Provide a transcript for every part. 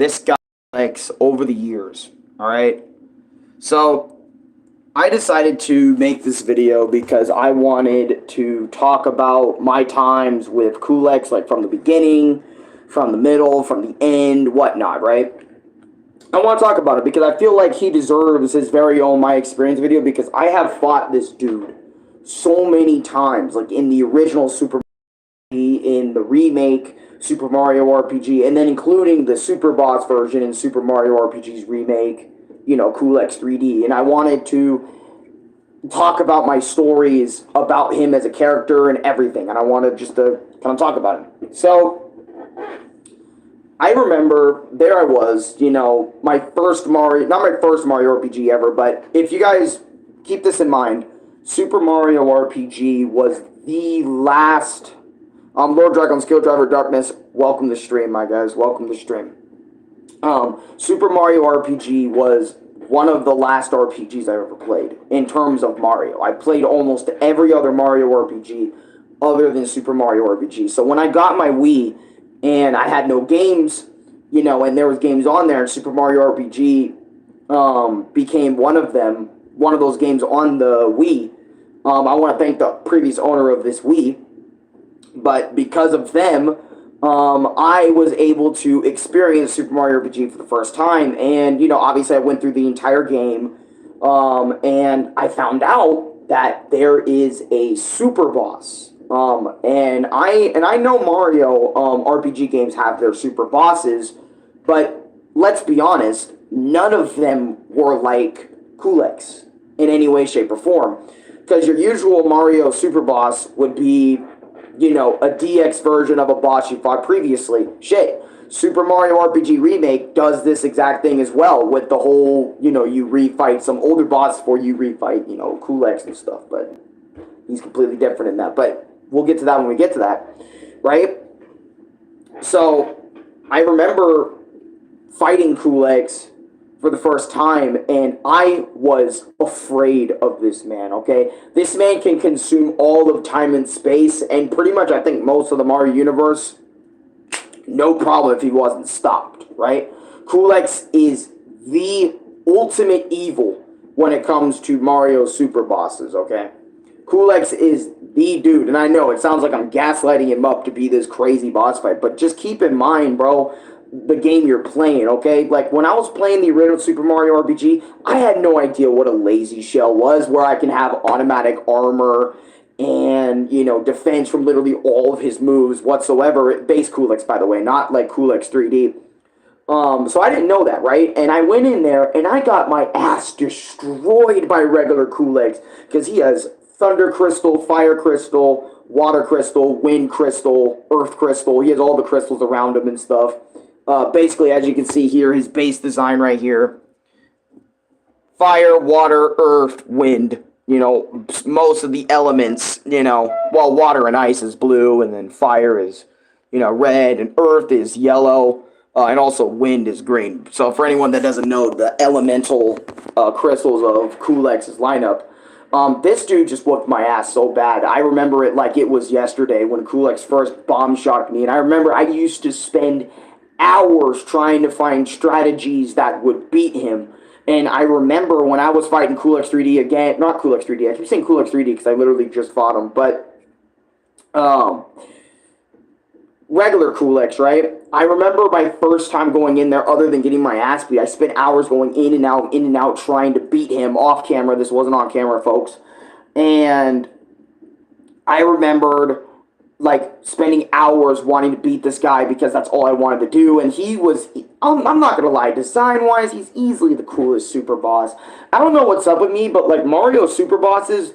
this guy Culex over the years. All right. So I decided to make this video because I wanted to talk about my times with Culex, like from the beginning, from the middle, from the end, whatnot, right? I want to talk about it because I feel like he deserves his very own My Experience video because I have fought this dude so many times, like in the original Super in the remake Super Mario RPG, and then including the Superboss version in Super Mario RPG's remake, you know, Culex 3D. And I wanted to talk about my stories about him as a character and everything, and I wanted just to kind of talk about him. So I remember there I was, you know, my first Mario, not my first Mario RPG ever, but if you guys keep this in mind, Super Mario RPG was the last. Lord Dragon, Skill Driver Darkness, welcome to stream, my guys. Welcome to stream. Super Mario RPG was one of the last RPGs I ever played in terms of Mario. I played almost every other Mario RPG other than Super Mario RPG. So when I got my Wii and I had no games, you know, and there was games on there, and Super Mario RPG became one of them, one of those games on the Wii. I want to thank the previous owner of this Wii. But because of them, I was able to experience Super Mario RPG for the first time. And, you know, obviously I went through the entire game. And I found out that there is a Superboss. And I know Mario RPG games have their super bosses. But let's be honest, none of them were like Culex in any way, shape, or form. Because your usual Mario Superboss would be, you know, a DX version of a boss you fought previously. Shit, Super Mario RPG Remake does this exact thing as well with the whole, you know, you refight some older boss before you refight, you know, Culex and stuff, but he's completely different in that. But we'll get to that when we get to that, right? So, I remember fighting Culex for the first time, and I was afraid of this man, okay? This man can consume all of time and space, and pretty much I think most of the Mario universe, no problem if he wasn't stopped, right? Culex is the ultimate evil when it comes to Mario super bosses, okay? Culex is the dude, and I know it sounds like I'm gaslighting him up to be this crazy boss fight, but just keep in mind, bro, the game you're playing, okay? Like, when I was playing the original Super Mario RPG, I had no idea what a lazy shell was, where I can have automatic armor and, you know, defense from literally all of his moves whatsoever. Base Culex, by the way, not like Culex 3D. So I didn't know that, right? And I went in there, and I got my ass destroyed by regular Culex, because he has Thunder Crystal, Fire Crystal, Water Crystal, Wind Crystal, Earth Crystal. He has all the crystals around him and stuff. Basically, as you can see here, his base design right here. Fire, water, earth, wind. You know, most of the elements, you know, well, water and ice is blue, and then fire is, you know, red, and earth is yellow, and also wind is green. So for anyone that doesn't know the elemental crystals of Culex's lineup, this dude just whooped my ass so bad. I remember it like it was yesterday when Culex first bomb shocked me, and I remember I used to spend hours trying to find strategies that would beat him. And I remember when I was fighting Culex 3D again, not Culex 3D, I keep saying Culex 3D because I literally just fought him, but regular Culex, right? I remember my first time going in there, other than getting my ass beat, I spent hours going in and out, trying to beat him off camera. This wasn't on camera, folks. And I remembered, like, spending hours wanting to beat this guy because that's all I wanted to do. And he was, I'm not going to lie, design-wise, he's easily the coolest super boss. I don't know what's up with me, but, like, Mario super bosses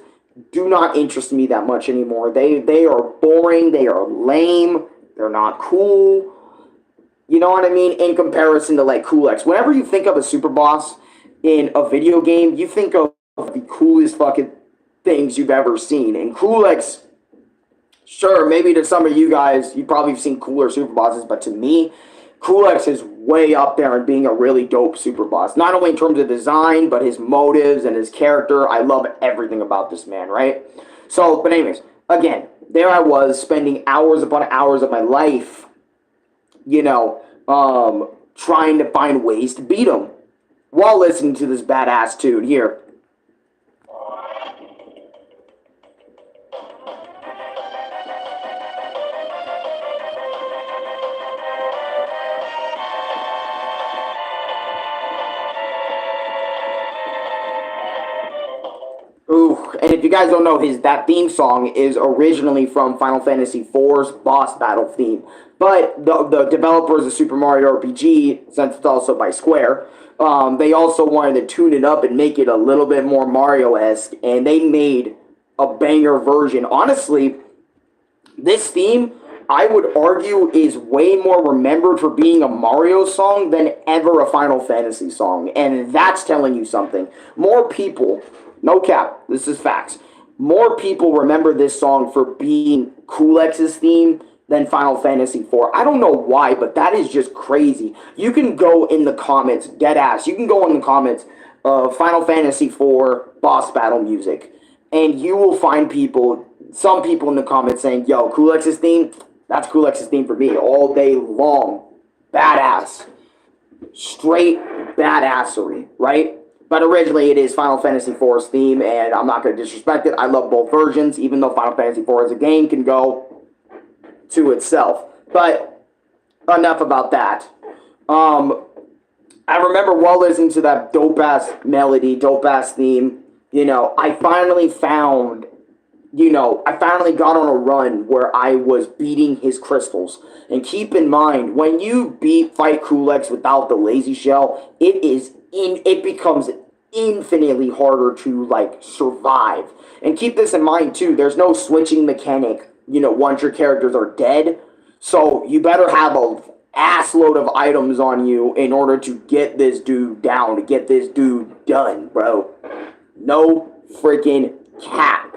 do not interest me that much anymore. They are boring, they are lame, they're not cool. You know what I mean? In comparison to, like, Culex. Whenever you think of a super boss in a video game, you think of the coolest fucking things you've ever seen. And Culex, sure, maybe to some of you guys, you probably have seen cooler super bosses, but to me, Culex is way up there in being a really dope super boss. Not only in terms of design, but his motives and his character. I love everything about this man, right? So, but anyways, again, there I was spending hours upon hours of my life, you know, trying to find ways to beat him while listening to this badass tune here. Ooh, and if you guys don't know, that theme song is originally from Final Fantasy IV's boss battle theme. But the developers of Super Mario RPG, since it's also by Square, they also wanted to tune it up and make it a little bit more Mario-esque, and they made a banger version. Honestly, this theme, I would argue, is way more remembered for being a Mario song than ever a Final Fantasy song, and that's telling you something. More people, no cap, this is facts, more people remember this song for being Culex's theme than Final Fantasy IV. I don't know why, but that is just crazy. You can go in the comments, dead ass, you can go in the comments of Final Fantasy IV boss battle music, and you will find some people in the comments saying, yo, Culex's theme, that's Culex's theme for me all day long. Badass. Straight badassery, right? But originally it is Final Fantasy IV's theme, and I'm not going to disrespect it. I love both versions, even though Final Fantasy IV as a game can go to itself. But enough about that. I remember while listening to that dope-ass melody, dope-ass theme, I finally got on a run where I was beating his crystals. And keep in mind, when you fight Culex without the lazy shell, it becomes infinitely harder to survive. And keep this in mind too, there's no switching mechanic, once your characters are dead. So you better have a ass load of items on you in order to get this dude down, to get this dude done, bro. No freaking cap.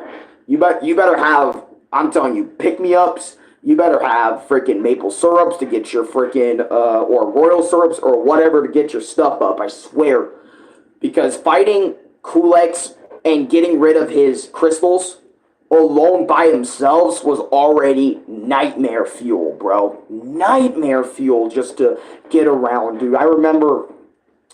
You better have, I'm telling you, pick-me-ups. You better have freaking maple syrups to get your freaking, or royal syrups or whatever to get your stuff up, I swear. Because fighting Culex and getting rid of his crystals alone by themselves was already nightmare fuel, bro. Nightmare fuel just to get around, dude. I remember,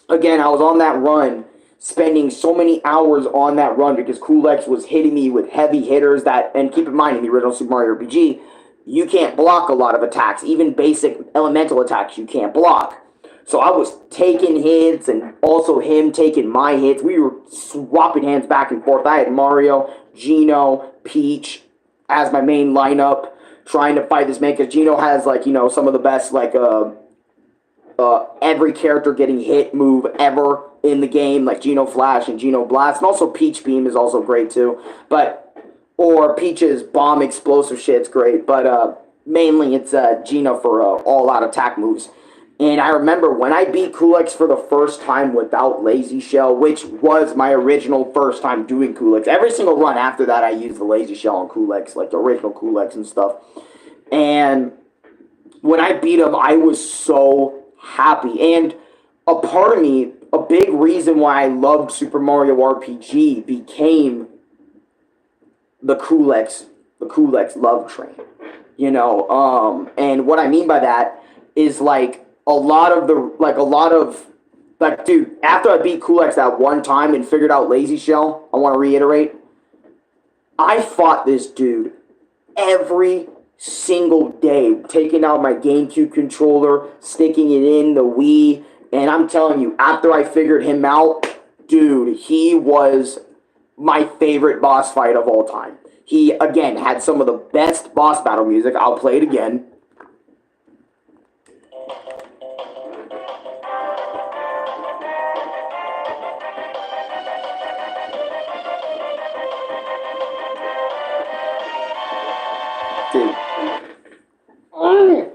again, I was on that run, spending so many hours on that run because Culex was hitting me with heavy hitters and keep in mind, in the original Super Mario RPG, you can't block a lot of attacks. Even basic elemental attacks you can't block. So I was taking hits and also him taking my hits. We were swapping hands back and forth. I had Mario, Geno, Peach as my main lineup, trying to fight this man because Geno has some of the best every character getting hit move ever in the game, like Geno Flash and Geno Blast, and also Peach Beam is also great too. Or Peach's bomb explosive shit's great, but mainly it's Geno for all-out attack moves. And I remember when I beat Culex for the first time without Lazy Shell, which was my original first time doing Culex. Every single run after that, I used the Lazy Shell on Culex, like the original Culex and stuff. And when I beat him, I was so happy. And a part of me, a big reason why I loved Super Mario RPG became the Culex love train. And what I mean by that is dude, after I beat Culex that one time and figured out Lazy Shell, I want to reiterate, I fought this dude every single day, taking out my GameCube controller, sticking it in the Wii, and I'm telling you, after I figured him out, dude, he was my favorite boss fight of all time. He, again, had some of the best boss battle music. I'll play it again.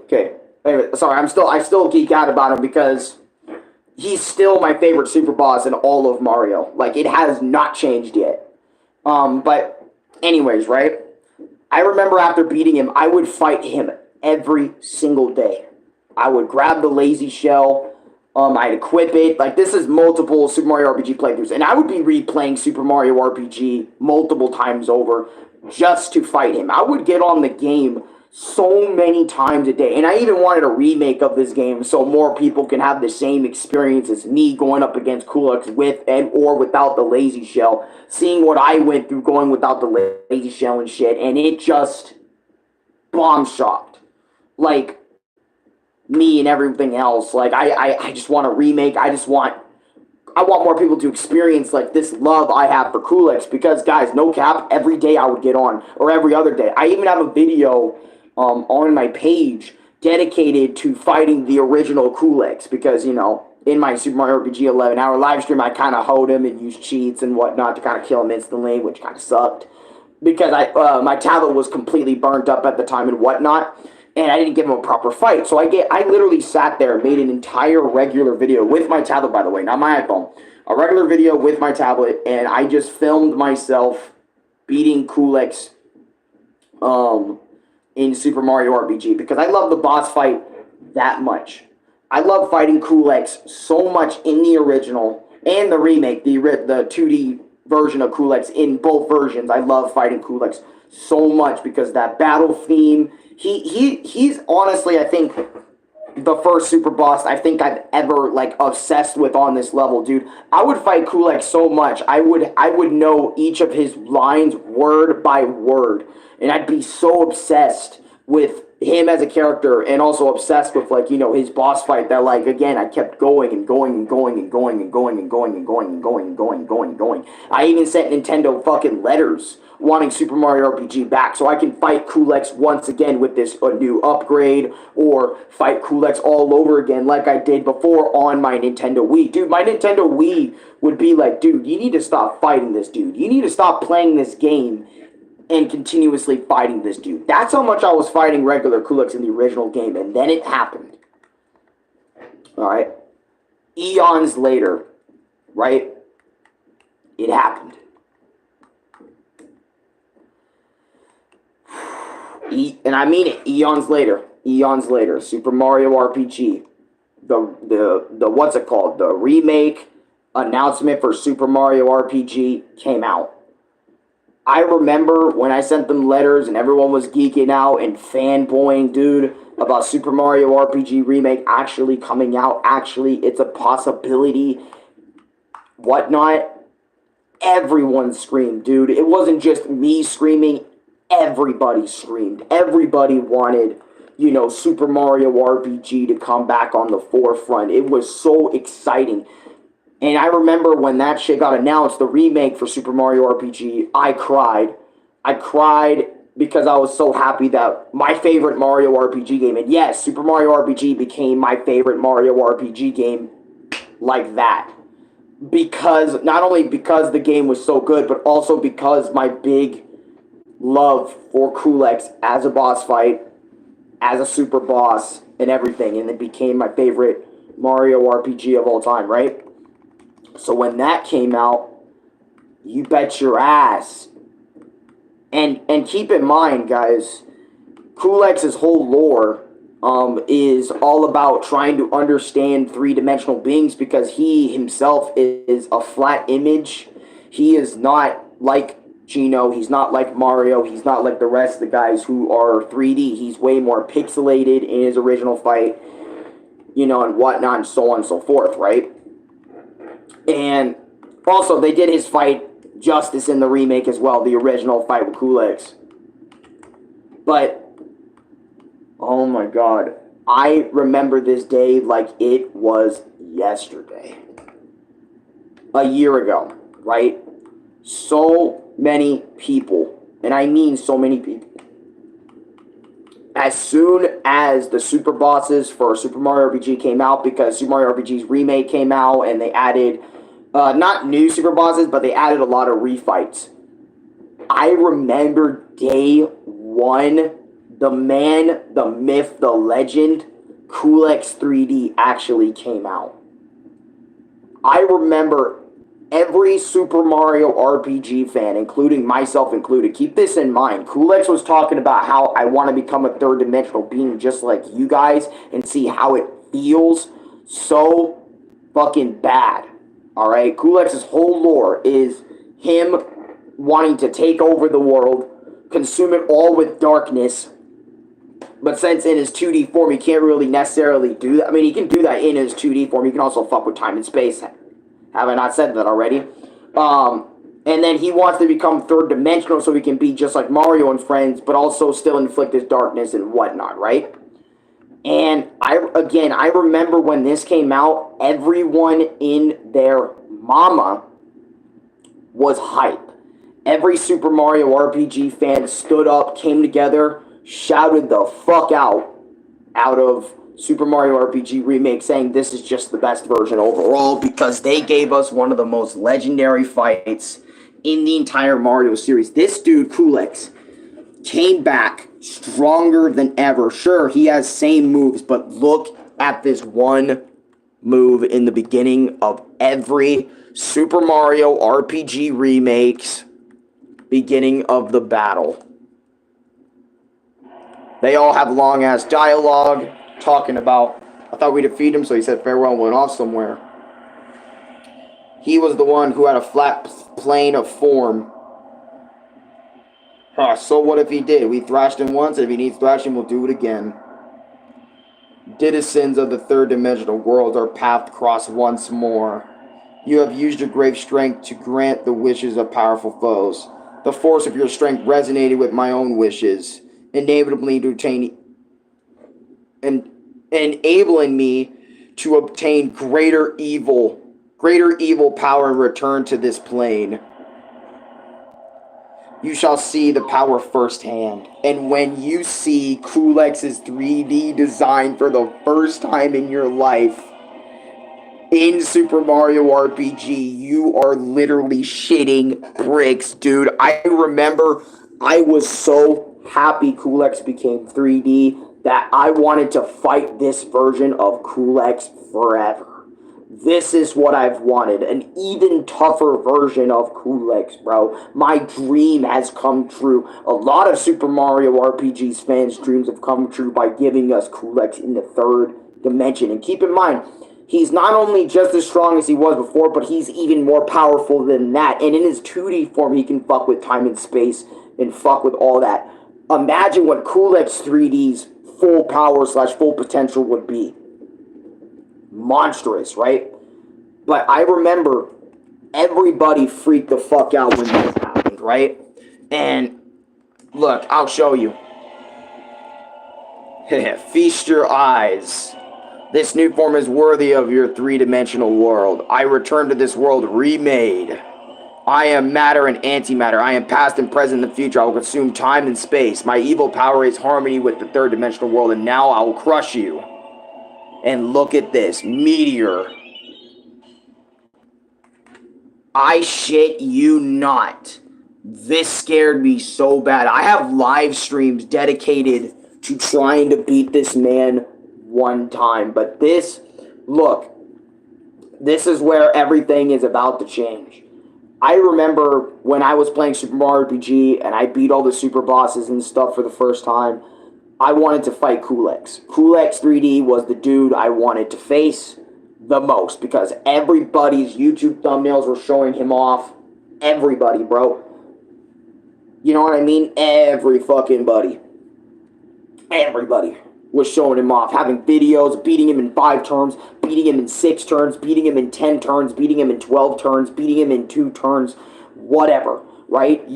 Okay. Anyway, sorry, I still geek out about him because he's still my favorite super boss in all of Mario. It has not changed yet. But anyways, right? I remember after beating him, I would fight him every single day. I would grab the Lazy Shell. I'd equip it. This is multiple Super Mario RPG playthroughs. And I would be replaying Super Mario RPG multiple times over just to fight him. I would get on the game so many times a day. And I even wanted a remake of this game so more people can have the same experience as me going up against Culex with and or without the lazy shell. Seeing what I went through going without the lazy shell and shit, and it just bomb shocked. Like me and everything else. Like I just want a remake. I want more people to experience like this love I have for Culex because guys, no cap, every day I would get on or every other day. I even have a video on my page dedicated to fighting the original Culex because, you know, in my Super Mario RPG 11-hour live stream, I kind of hoed him and used cheats and whatnot to kind of kill him instantly, which kind of sucked because my tablet was completely burnt up at the time and whatnot, and I didn't give him a proper fight. So I literally sat there and made an entire regular video with my tablet, by the way, not my iPhone, a regular video with my tablet, and I just filmed myself beating Culex in Super Mario RPG because I love the boss fight that much. I love fighting Culex so much in the original and the remake, the 2D version of Culex in both versions. I love fighting Culex so much because that battle theme, he's honestly, I think, the first super boss I think I've ever like obsessed with on this level, dude. I would fight Culex so much. I would know each of his lines word by word, and I'd be so obsessed with him as a character and also obsessed with, like, you know, his boss fight that, like, again, I kept going and going and going and going and going and going and going and going and going and going and going. I even sent Nintendo fucking letters wanting Super Mario RPG back so I can fight Culex once again with this new upgrade, or fight Culex all over again like I did before on my Nintendo Wii. Dude, my Nintendo Wii would be like, dude, you need to stop fighting this dude. You need to stop playing this game and continuously fighting this dude. That's how much I was fighting regular Culex in the original game, and then it happened. Alright? Eons later, right? It happened. And I mean it, eons later. Eons later. Super Mario RPG. The what's it called? The remake announcement for Super Mario RPG came out. I remember when I sent them letters and everyone was geeking out and fanboying, dude, about Super Mario RPG Remake actually coming out. Actually, it's a possibility. Whatnot. Everyone screamed, dude. It wasn't just me screaming. Everybody screamed. Everybody wanted, you know, Super Mario RPG to come back on the forefront. It was so exciting. And I remember when that shit got announced, the remake for Super Mario RPG, I cried. I cried because I was so happy that my favorite Mario RPG game, and yes, Super Mario RPG became my favorite Mario RPG game like that. Because, not only because the game was so good, but also because my big love for Culex as a boss fight, as a super boss, and everything, and it became my favorite Mario RPG of all time, right? So when that came out, you bet your ass. And keep in mind, guys, Culex's whole lore is all about trying to understand three-dimensional beings because he himself is a flat image. He is not like Gino. He's not like Mario. He's not like the rest of the guys who are 3D. He's way more pixelated in his original fight, you know, and whatnot, and so on and so forth, right? And also, they did his fight justice in the remake as well, the original fight with Culex. But, oh my god, I remember this day like it was yesterday. A year ago, right? So many people, and I mean so many people, as soon as the super bosses for Super Mario RPG came out, because Super Mario RPG's remake came out, and they added, not new super bosses, but they added a lot of refights. I remember day one, the man, the myth, the legend, Culex 3D actually came out. I remember every Super Mario RPG fan, including myself included, keep this in mind. Culex was talking about how I want to become a third-dimensional being just like you guys and see how it feels so fucking bad. Alright? Culex's whole lore is him wanting to take over the world, consume it all with darkness, But since in his 2D form, he can't really necessarily do that. I mean, he can do that in his 2D form. He can also fuck with time and space. Have I not said that already? And then he wants to become third dimensional so he can be just like Mario and friends, but also still inflict his darkness and whatnot, right? And I remember when this came out, everyone in their mama was hype. Every Super Mario RPG fan stood up, came together, shouted the fuck out of Super Mario RPG Remake, saying this is just the best version overall because they gave us one of the most legendary fights in the entire Mario series. This dude, Culex, came back stronger than ever. Sure, he has same moves, but look at this one move in the beginning of every Super Mario RPG Remake's beginning of the battle. They all have long-ass dialogue talking about, I thought we'd defeat him, so he said farewell and went off somewhere. He was the one who had a flat plane of form. So what if he did? We thrashed him once, and if he needs thrashing, we'll do it again. Citizens of the third dimensional world, our path crossed once more. You have used your great strength to grant the wishes of powerful foes. The force of your strength resonated with my own wishes, enabling me to obtain greater evil power and return to this plane. You shall see the power firsthand. And when you see Culex's 3D design for the first time in your life in Super Mario RPG, you are literally shitting bricks, dude. I remember I was so happy Culex became 3D that I wanted to fight this version of Culex forever. This is what I've wanted, an even tougher version of Culex, bro. My dream has come true. A lot of Super Mario RPG's fans' dreams have come true by giving us Culex in the third dimension. And keep in mind, he's not only just as strong as he was before, but he's even more powerful than that. And in his 2D form, he can fuck with time and space and fuck with all that. Imagine what Culex 3D's full power / full potential would be. Monstrous, right? But I remember everybody freaked the fuck out when this happened, right? And look, I'll show you. Feast your eyes. This new form is worthy of your three-dimensional world. I return to this world remade. I am matter and antimatter. I am past and present and the future. I will consume time and space. My evil power is harmony with the third-dimensional world, and now I will crush you. And look at this. Meteor. I shit you not. This scared me so bad. I have live streams dedicated to trying to beat this man one time. But this, look, this is where everything is about to change. I remember when I was playing Super Mario RPG and I beat all the super bosses and stuff for the first time, I wanted to fight Culex. Culex 3D was the dude I wanted to face the most because everybody's YouTube thumbnails were showing him off. Everybody, bro. You know what I mean? Every fucking buddy. Everybody was showing him off, having videos, beating him in 5 turns, beating him in 6 turns, beating him in 10 turns, beating him in 12 turns, beating him in 2 turns, whatever, right?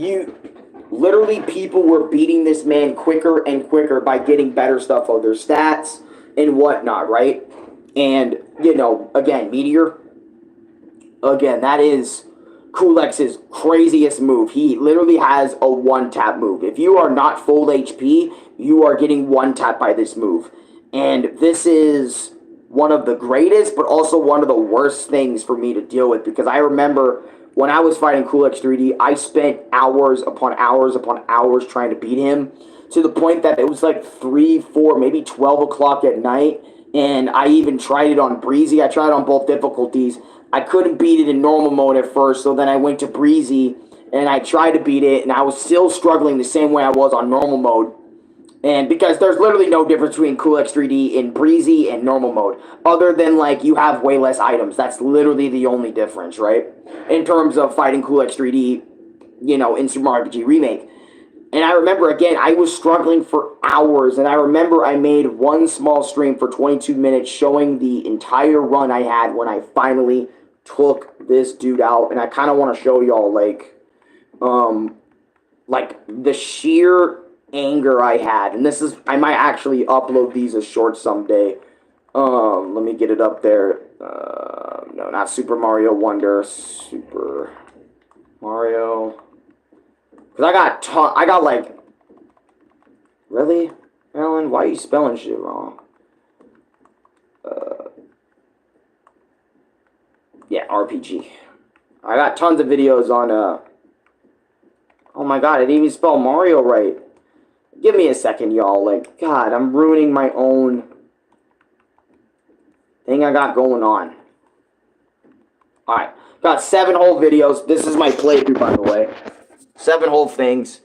Literally, people were beating this man quicker and quicker by getting better stuff on their stats and whatnot, right? And, you know, again, Meteor, again, that is Culex's craziest move. He literally has a one-tap move. If you are not full HP, you are getting one-tap by this move. And this is one of the greatest, but also one of the worst things for me to deal with, because I remember when I was fighting Culex 3D, I spent hours upon hours upon hours trying to beat him, to the point that it was like 3, 4, maybe 12 o'clock at night, and I even tried it on Breezy. I tried it on both difficulties. I couldn't beat it in normal mode at first, so then I went to Breezy, and I tried to beat it, and I was still struggling the same way I was on normal mode. And because there's literally no difference between Culex 3D in Breezy and normal mode, other than, like, you have way less items. That's literally the only difference, right? In terms of fighting Culex 3D, you know, in Super Mario RPG Remake. And I remember, again, I was struggling for hours. And I remember I made one small stream for 22 minutes showing the entire run I had when I finally took this dude out. And I kind of want to show y'all, like the sheer anger I had. And this is, I might actually upload these as shorts someday. Let me get it up there. No, not Super Mario Wonder. Super Mario. Because I got like, really? Alan, why are you spelling shit wrong? Yeah, RPG. I got tons of videos on, oh my god, I didn't even spell Mario right. Give me a second, y'all. Like, God, I'm ruining my own thing I got going on. Alright, got 7 whole videos. This is my playthrough, by the way. 7 whole things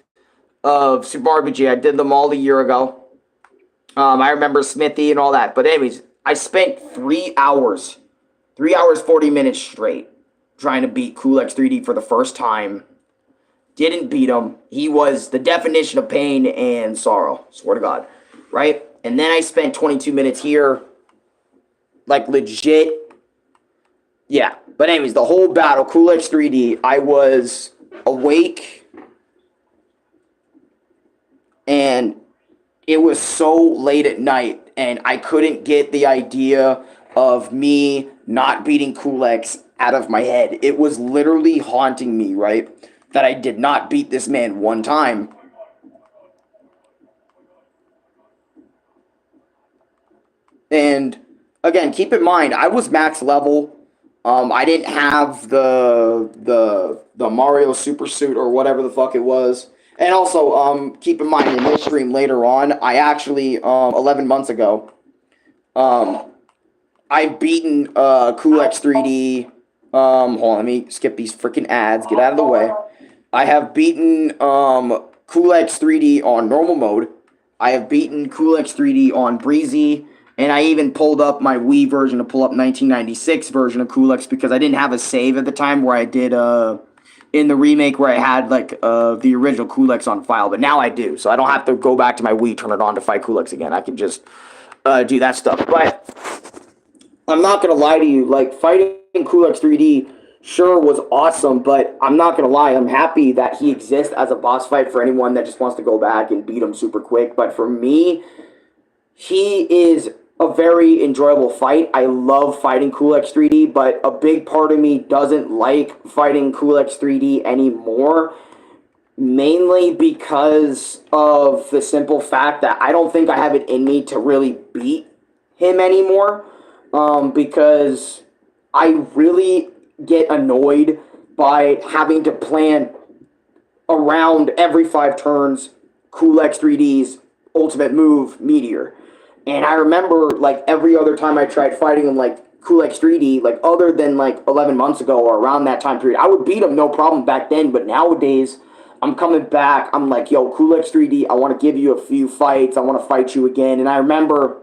of Super RPG. I did them all a year ago. I remember Smithy and all that. But anyways, I spent 3 hours, 3 hours, 40 minutes straight trying to beat Culex 3D for the first time. Didn't beat him. He was the definition of pain and sorrow. Swear to God. Right? And then I spent 22 minutes here. Like, legit. Yeah. But anyways, the whole battle, Culex 3D, I was awake. And it was so late at night. And I couldn't get the idea of me not beating Culex out of my head. It was literally haunting me, right? That I did not beat this man one time. And again, keep in mind, I was max level. I didn't have the Mario super suit or whatever the fuck it was. And also, keep in mind, in this stream later on, I actually 11 months ago, I've beaten Culex 3D. Hold on, let me skip these freaking ads. Get out of the way. I have beaten Culex 3D on normal mode. I have beaten Culex 3D on breezy. And I even pulled up my Wii version to pull up 1996 version of Culex because I didn't have a save at the time where I did in the remake where I had like the original Culex on file. But now I do. So I don't have to go back to my Wii, turn it on to fight Culex again. I can just do that stuff. But I'm not going to lie to you. Like, fighting Culex 3D sure was awesome, but I'm not going to lie. I'm happy that he exists as a boss fight for anyone that just wants to go back and beat him super quick. But for me, he is a very enjoyable fight. I love fighting Culex 3D, but a big part of me doesn't like fighting Culex 3D anymore. Mainly because of the simple fact that I don't think I have it in me to really beat him anymore. Because I really get annoyed by having to plan around every 5 turns Culex 3D's ultimate move, Meteor. And I remember, like, every other time I tried fighting him, like, Culex 3D, like, other than, like, 11 months ago or around that time period, I would beat him no problem back then. But nowadays, I'm coming back. I'm like, yo, Culex 3D, I want to give you a few fights. I want to fight you again. And I remember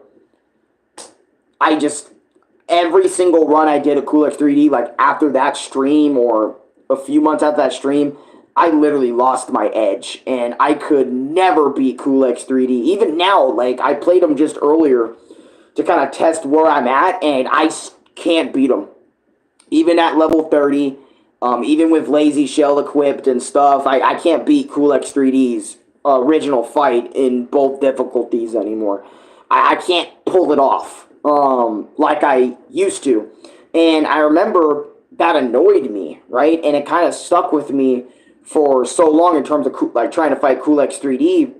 every single run I did of Culex 3D, like, after that stream or a few months after that stream, I literally lost my edge, and I could never beat Culex 3D. Even now, like, I played him just earlier to kind of test where I'm at, and I can't beat him. Even at level 30, even with Lazy Shell equipped and stuff, I can't beat Culex 3D's original fight in both difficulties anymore. I can't pull it off like I used to. And I remember that annoyed me, right? And it kind of stuck with me for so long in terms of, like, trying to fight Culex 3D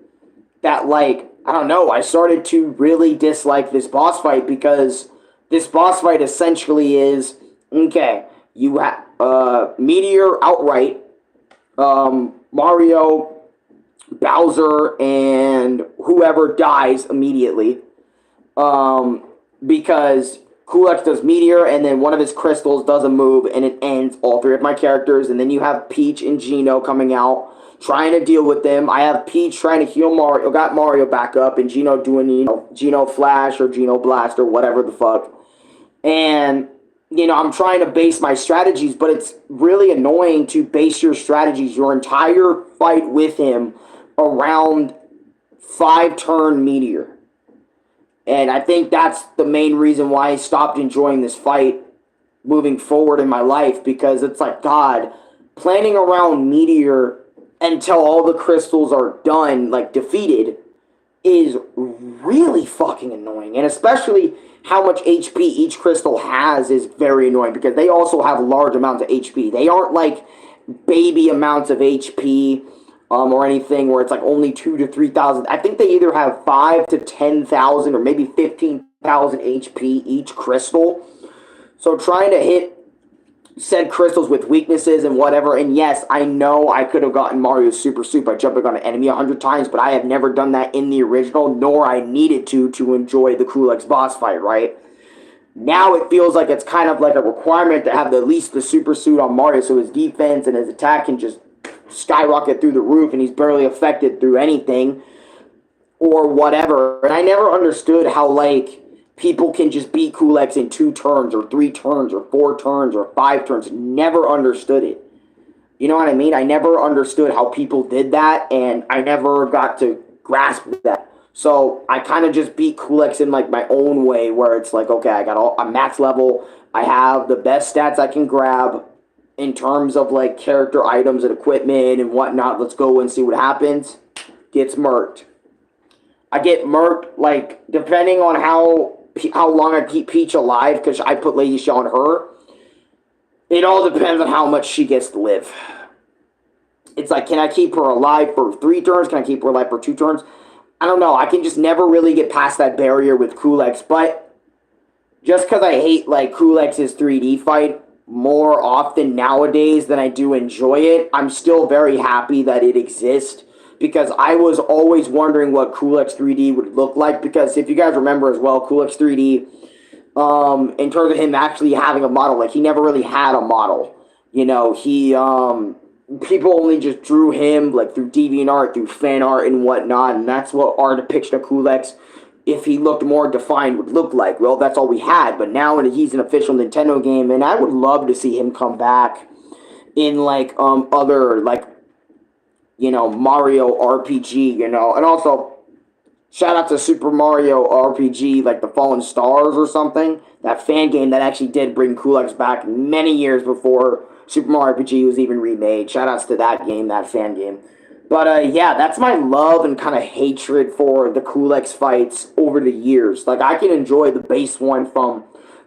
that, like, I don't know, I started to really dislike this boss fight because this boss fight essentially is, okay, you have Meteor outright, Mario, Bowser, and whoever dies immediately because Culex does Meteor, and then one of his crystals does a move, and it ends all 3 of my characters. And then you have Peach and Geno coming out, trying to deal with them. I have Peach trying to heal Mario, got Mario back up, and Geno doing, you know, Geno Flash or Geno Blast or whatever the fuck. And, you know, I'm trying to base my strategies, but it's really annoying to base your strategies, your entire fight with him, around 5-turn meteor. And I think that's the main reason why I stopped enjoying this fight moving forward in my life, because it's like, God, planning around meteor until all the crystals are done, like defeated, is really fucking annoying. And especially how much HP each crystal has is very annoying, because they also have large amounts of HP. They aren't like baby amounts of HP or anything where it's like only 2,000 to 3,000. I think they either have 5,000 to 10,000 or maybe 15,000 HP each crystal. So trying to hit said crystals with weaknesses and whatever, and yes, I know I could have gotten Mario's Super Soup by jumping on an enemy 100 times, but I have never done that in the original, nor I needed to enjoy the Culex boss fight, right? Now it feels like it's kind of like a requirement to have at least the Super Suit on Mario, so his defense and his attack can just skyrocket through the roof, and he's barely affected through anything or whatever. And I never understood how, like, people can just beat Culex in 2 turns or 3 turns or 4 turns or 5 turns. Never understood it. You know what I mean? I never understood how people did that, and I never got to grasp that. So I kind of just beat Culex in like my own way, where it's like, okay, I'm max level. I have the best stats I can grab in terms of like character items and equipment and whatnot. Let's go and see what happens. Gets murked. I get murked, like, depending on how long I keep Peach alive, because I put Lady Shell on her. It all depends on how much she gets to live. It's like, can I keep her alive for 3 turns? Can I keep her alive for 2 turns? I don't know. I can just never really get past that barrier with Culex. But just because I hate, like, Culex's 3D fight more often nowadays than I do enjoy it, I'm still very happy that it exists, because I was always wondering what Culex 3D would look like. Because if you guys remember as well, Culex 3D, in terms of him actually having a model, like, he never really had a model. You know, people only just drew him, like, through DeviantArt, through fan art and whatnot, and that's what our depiction of Culex, if he looked more defined, would look like. Well, that's all we had, but now he's an official Nintendo game, and I would love to see him come back in, like, other, like, you know, Mario RPG, you know. And also, shout out to Super Mario RPG, like the Fallen Stars or something. That fan game that actually did bring Culex back many years before Super Mario RPG was even remade. Shout outs to that game, that fan game. But, yeah, that's my love and kind of hatred for the Culex fights over the years. Like, I can enjoy the base one from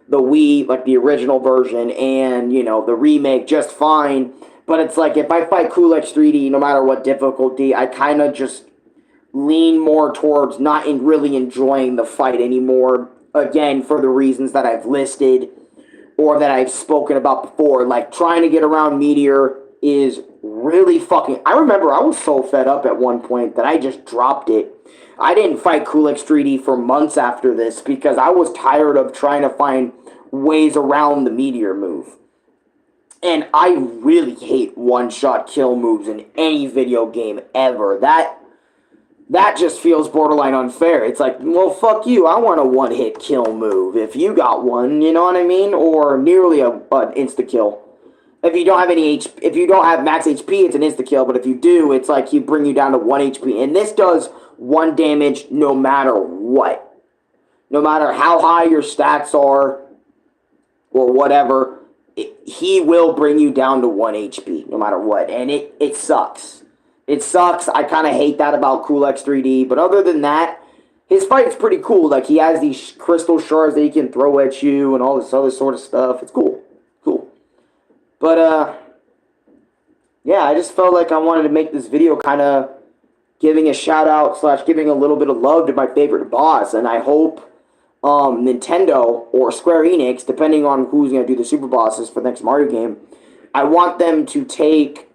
the Wii, like the original version, and, you know, the remake just fine. But it's like, if I fight Culex 3D, no matter what difficulty, I kind of just lean more towards not really enjoying the fight anymore. Again, for the reasons that I've listed or that I've spoken about before. Like, trying to get around Meteor is really fucking... I remember I was so fed up at one point that I just dropped it. I didn't fight Culex 3D for months after this because I was tired of trying to find ways around the Meteor move. And I really hate one-shot kill moves in any video game ever. That just feels borderline unfair. It's like, well, fuck you. I want a one-hit kill move. If you got one, you know what I mean? Or nearly an insta-kill. If you don't have if you don't have max HP, it's an insta-kill. But if you do, it's like you bring you down to 1 HP. And this does 1 damage no matter what. No matter how high your stats are or whatever, he will bring you down to 1 HP no matter what. And it sucks. It sucks. I kind of hate that about Culex 3D. But other than that, his fight's pretty cool. Like, he has these crystal shards that he can throw at you and all this other sort of stuff. It's cool. Cool. But, yeah, I just felt like I wanted to make this video kind of giving a shout-out / giving a little bit of love to my favorite boss. And I hope Nintendo or Square Enix, depending on who's going to do the super bosses for the next Mario game, I want them to take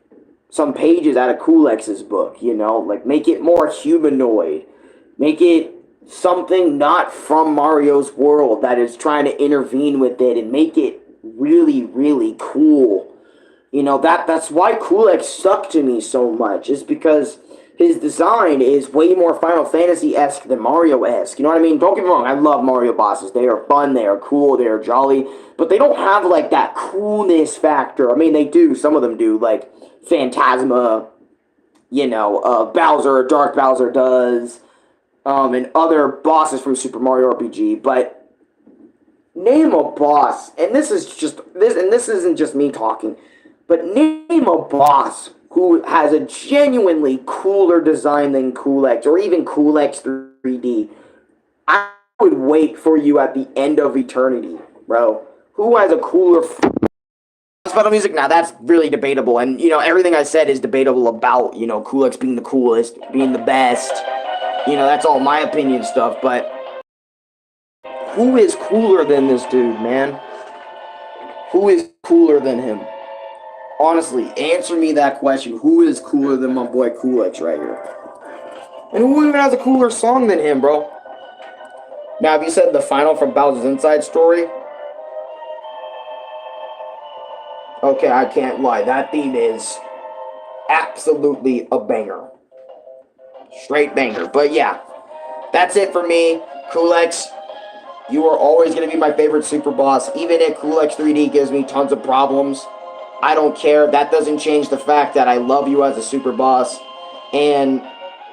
some pages out of Culex's book, you know? Like, make it more humanoid. Make it something not from Mario's world that is trying to intervene with it, and make it really, really cool. You know, that's why Culex stuck to me so much, is because his design is way more Final Fantasy-esque than Mario-esque. You know what I mean? Don't get me wrong, I love Mario bosses. They are fun, they are cool, they are jolly, but they don't have, like, that coolness factor. I mean, they do, some of them do, like Phantasma Bowser, Dark Bowser does, and other bosses from Super Mario RPG. But name a boss, and this isn't just me talking, but name a boss who has a genuinely cooler design than Culex, or even Culex 3D. I would wait for you at the end of eternity, bro. Who has a cooler metal music? Now that's really debatable, and everything I said is debatable about Culex being the coolest, being the best. That's all my opinion stuff. But who is cooler than this dude, man? Who is cooler than him? Honestly, answer me that question. Who is cooler than my boy Culex right here? And who even has a cooler song than him, bro? Now, have you said the final from Bowser's Inside Story? Okay, I can't lie. That theme is absolutely a banger. Straight banger. But yeah, that's it for me. Culex, you are always going to be my favorite super boss. Even if Culex 3D gives me tons of problems, I don't care. That doesn't change the fact that I love you as a super boss. And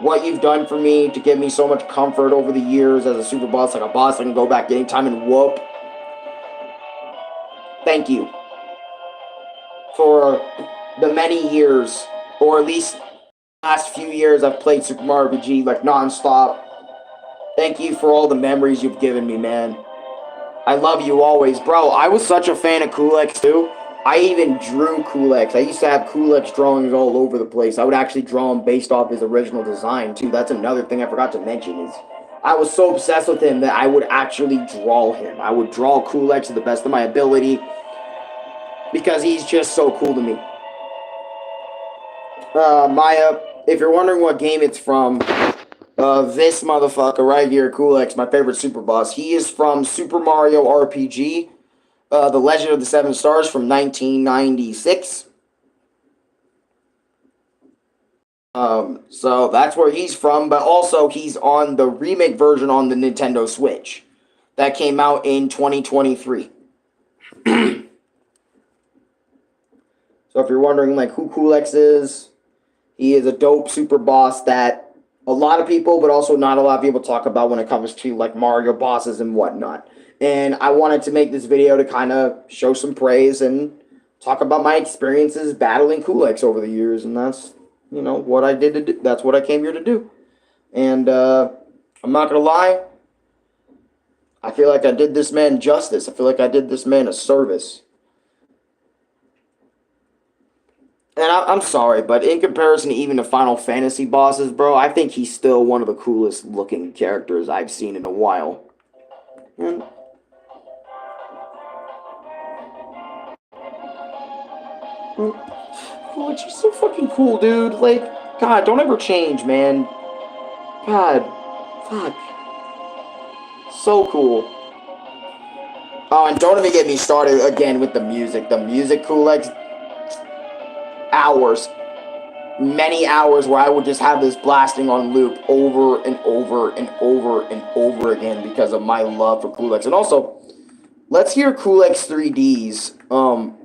what you've done for me to give me so much comfort over the years as a super boss, like a boss I can go back anytime and whoop. Thank you for the many years, or at least last few years I've played Super Mario RPG like nonstop. Thank you for all the memories you've given me, man. I love you always. Bro, I was such a fan of Culex too. I even drew Culex. I used to have Culex drawings all over the place. I would actually draw him based off his original design too. That's another thing I forgot to mention is I was so obsessed with him that I would actually draw him. I would draw Culex to the best of my ability because he's just so cool to me. Maya, if you're wondering what game it's from, this motherfucker right here, Culex, my favorite super boss, he is from Super Mario RPG, The Legend of the Seven Stars from 1996. So that's where he's from, but also he's on the remake version on the Nintendo Switch that came out in 2023. So if you're wondering like who Culex is, he is a dope super boss that a lot of people, but also not a lot of people talk about when it comes to like Mario bosses and whatnot. And I wanted to make this video to kind of show some praise and talk about my experiences battling Culex over the years. And that's, what I did to do. That's what I came here to do. And I'm not going to lie. I feel like I did this man justice. I feel like I did this man a service. And I'm sorry, but in comparison to even the Final Fantasy bosses, bro, I think he's still one of the coolest looking characters I've seen in a while. And Culex, you're so fucking cool, dude. Like, God, don't ever change, man. God, fuck. So cool. Oh, and don't even get me started again with the music. The music, Culex, hours. Many hours where I would just have this blasting on loop over and over and over and over again because of my love for Culex. And also, let's hear Culex 3D's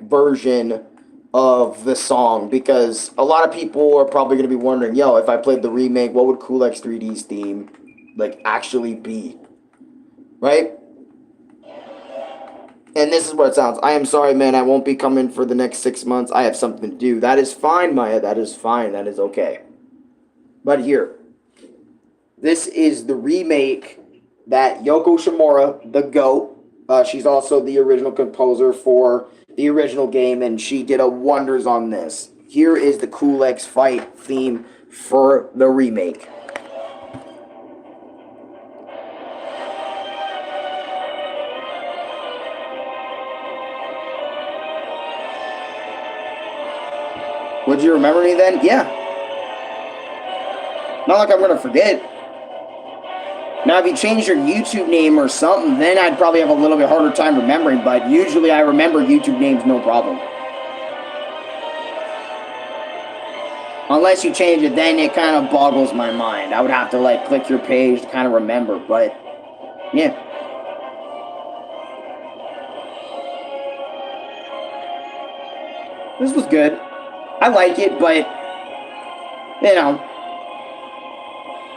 version of the song, because a lot of people are probably going to be wondering, yo, if I played the remake, what would Culex 3D's theme like actually be? Right? And this is what it sounds. I am sorry, man. I won't be coming for the next 6 months. I have something to do. That is fine, Maya. That is fine. That is okay. But here, this is the remake that Yoko Shimura, the GOAT, she's also the original composer for the original game, and she did a wonders on this. Here is the Culex fight theme for the remake. Would you remember me then? Yeah. Not like I'm going to forget. Now, if you changed your YouTube name or something, then I'd probably have a little bit harder time remembering, but usually I remember YouTube names no problem. Unless you change it, then it kind of boggles my mind. I would have to, like, click your page to kind of remember, but, yeah. This was good. I like it, but You know,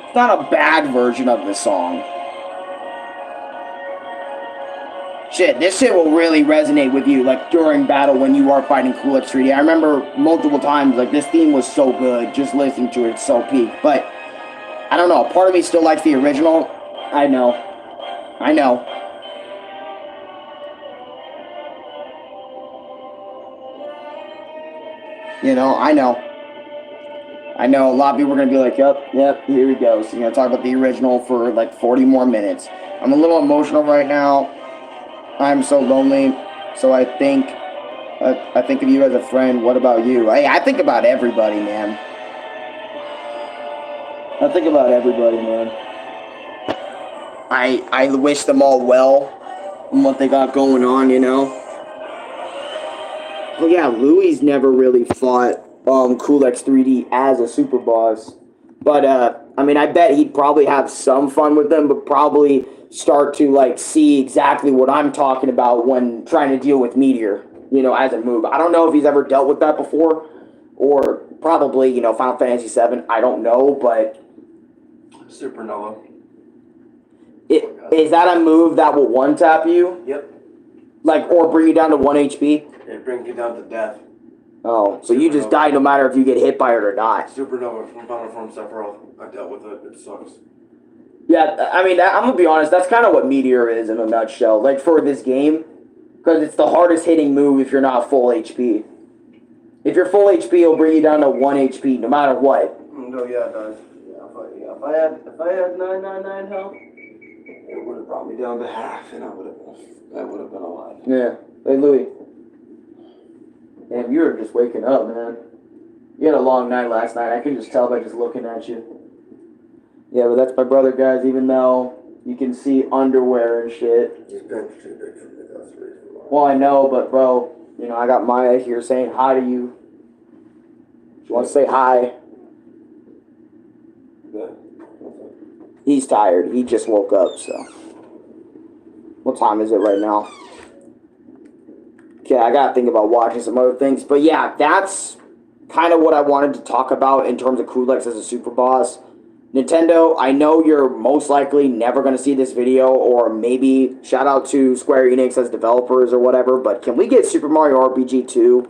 it's not a bad version of the song. Shit, this shit will really resonate with you, like, during battle when you are fighting Culex 3D. I remember multiple times, like, this theme was so good, just listening to it, it's so peak. But, I don't know, part of me still likes the original. I know. I know. You know, I know. I know a lot of people are going to be like, yep, here we go. So, talk about the original for, like, 40 more minutes. I'm a little emotional right now. I'm so lonely, so I think of you as a friend. What about you? I think about everybody, man. I think about everybody, man. I wish them all well and what they got going on, Well, yeah, Louis never really fought Culex 3D as a Superboss. But, I mean, I bet he'd probably have some fun with them, but probably start to, like, see exactly what I'm talking about when trying to deal with Meteor, as a move. I don't know if he's ever dealt with that before, or probably, Final Fantasy VII. I don't know, but... Supernova. Is that a move that will one-tap you? Yep. Like, or bring you down to 1 HP? It brings you down to death. Oh, so you just die no matter if you get hit by it or not. Supernova from Final Form Sephiroth. I dealt with it. It sucks. Yeah, I mean, I'm going to be honest. That's kind of what Meteor is in a nutshell. Like, for this game. Because it's the hardest hitting move if you're not full HP. If you're full HP, it'll bring you down to 1 HP no matter what. No, yeah, it does. Yeah, if I had 999 health, it would have brought me down to half, and I would have been alive. Yeah. Hey, Louis. Damn, you were just waking up, man. You had a long night last night. I can just tell by just looking at you. Yeah, but that's my brother, guys, even though you can see underwear and shit. He's been too big for me, that's the reason why. Well, I know, but, bro, I got Maya here saying hi to you. She wants to say hi. Yeah. He's tired. He just woke up, so. What time is it right now? Okay, I gotta think about watching some other things. But yeah, that's kind of what I wanted to talk about in terms of Culex as a super boss. Nintendo, I know you're most likely never going to see this video, or maybe shout out to Square Enix as developers or whatever, but can we get Super Mario RPG 2?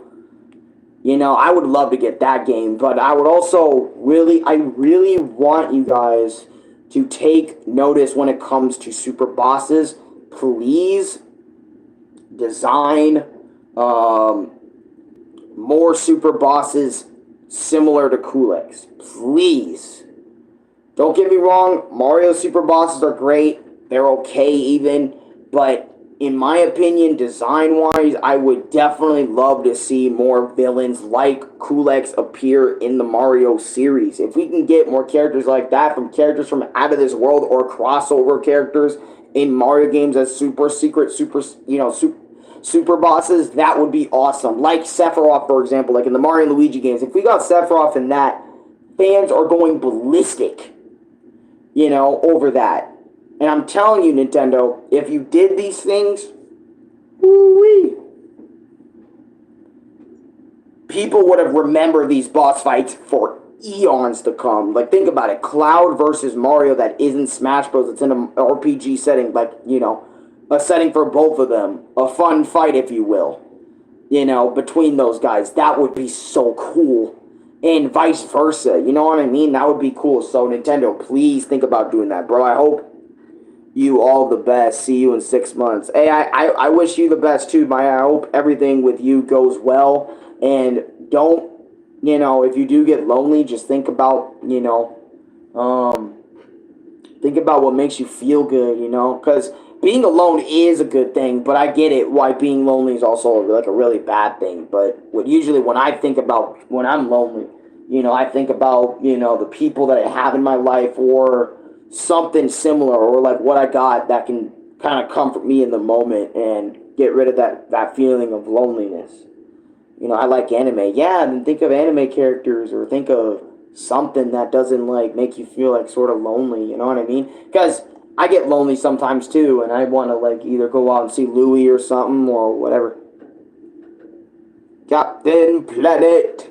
I would love to get that game, but I would also I really want you guys to take notice when it comes to super bosses. Please design more super bosses similar to Culex. Please. Don't get me wrong, Mario super bosses are great. They're okay even. But in my opinion, design-wise, I would definitely love to see more villains like Culex appear in the Mario series. If we can get more characters like that from characters from out of this world or crossover characters in Mario games as super bosses, that would be awesome. Like Sephiroth, for example, like in the Mario and Luigi games. If we got Sephiroth in that, fans are going ballistic, over that. And I'm telling you, Nintendo, if you did these things, woo-wee, people would have remembered these boss fights for eons to come. Like, think about it. Cloud versus Mario that isn't Smash Bros. It's in an RPG setting, like, a setting for both of them. A fun fight, if you will. Between those guys. That would be so cool. And vice versa. You know what I mean? That would be cool. So, Nintendo, please think about doing that, bro. I hope you all the best. See you in 6 months. Hey, I wish you the best, too, Maya. I hope everything with you goes well. And don't, if you do get lonely, just think about, think about what makes you feel good, because being alone is a good thing, but I get it why being lonely is also like a really bad thing. But usually when I think about when I'm lonely, I think about, the people that I have in my life or something similar, or like what I got that can kind of comfort me in the moment and get rid of that feeling of loneliness. I like anime. Yeah, then think of anime characters, or think of something that doesn't like make you feel like sort of lonely, you know what I mean? Because I get lonely sometimes too, and I want to like either go out and see Louie or something or whatever. Captain Planet.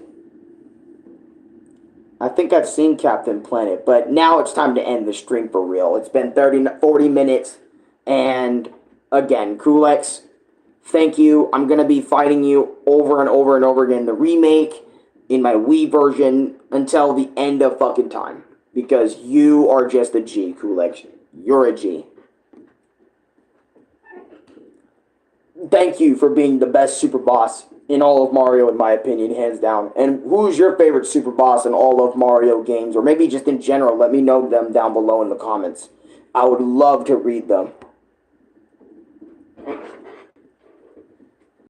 I think I've seen Captain Planet, but now it's time to end the stream for real. It's been 40 minutes, and again, Culex, thank you. I'm going to be fighting you over and over and over again. The remake in my Wii version until the end of fucking time. Because you are just a G, Culex. You're a G. Thank you for being the best super boss in all of Mario, in my opinion, hands down. And who's your favorite super boss in all of Mario games? Or maybe just in general, let me know them down below in the comments. I would love to read them.